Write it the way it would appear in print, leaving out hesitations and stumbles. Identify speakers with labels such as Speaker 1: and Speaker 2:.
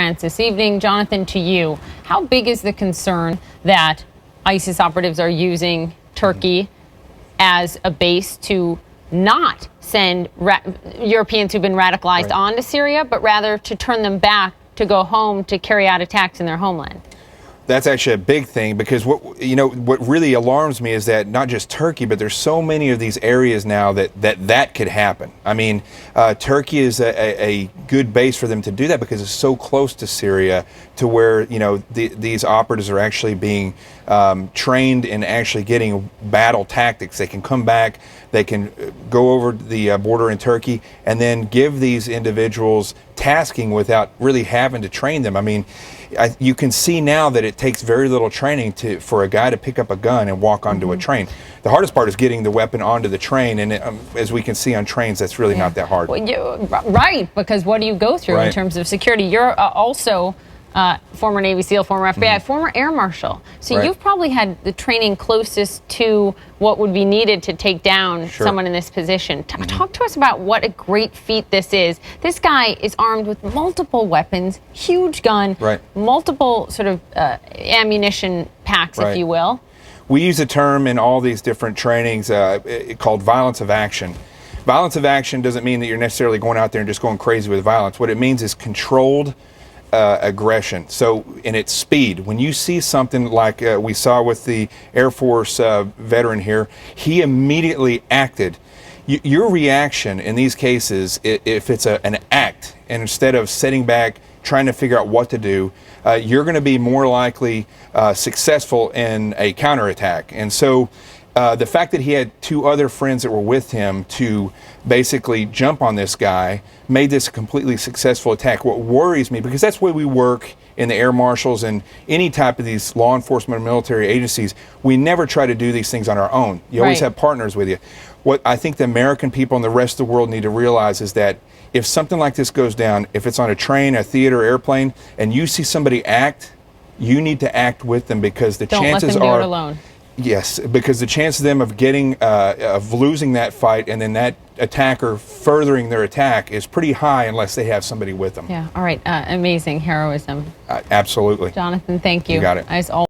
Speaker 1: France this evening. Jonathan, to you, how big is the concern that ISIS operatives are using Turkey as a base to not send Europeans who've been radicalized on to Syria, but rather to turn them back to go home to carry out attacks in their homeland?
Speaker 2: That's actually a big thing, because what really alarms me is that not just Turkey, but there's so many of these areas now that could happen. I mean, Turkey is a good base for them to do that because it's so close to Syria, to where these operatives are actually being trained in actually getting battle tactics. They can come back, they can go over the border in Turkey, and then give these individuals tasking without really having to train them. I mean, you can see now that it takes very little training for a guy to pick up a gun and walk onto a train. The hardest part is getting the weapon onto the train, and as we can see on trains, that's really not that hard.
Speaker 1: Well, right, because what do you go through in terms of security? You're also former Navy SEAL, former FBI, former Air Marshal. So you've probably had the training closest to what would be needed to take down someone in this position. Talk to us about what a great feat this is. This guy is armed with multiple weapons, huge gun, multiple sort of ammunition packs, if you will.
Speaker 2: We use a term in all these different trainings called violence of action. Violence of action doesn't mean that you're necessarily going out there and just going crazy with violence. What it means is controlled aggression. So in its speed, when you see something like we saw with the Air Force veteran here, he immediately acted. Your reaction in these cases, if it's an act, and instead of sitting back trying to figure out what to do, you're going to be more likely successful in a counterattack. And so the fact that he had two other friends that were with him to basically jump on this guy made this a completely successful attack. What worries me, because that's the way we work in the Air Marshals and any type of these law enforcement or military agencies, we never try to do these things on our own. You always have partners with you. What I think the American people and the rest of the world need to realize is that if something like this goes down, if it's on a train, a theater, airplane, and you see somebody act, you need to act with them, because the chances are...
Speaker 1: Don't let them do it alone.
Speaker 2: Yes, because the chance of them of getting, of losing that fight and then that attacker furthering their attack is pretty high unless they have somebody with them.
Speaker 1: Yeah, all right. Amazing heroism.
Speaker 2: Absolutely.
Speaker 1: Jonathan, thank you.
Speaker 2: You got it.
Speaker 1: As always.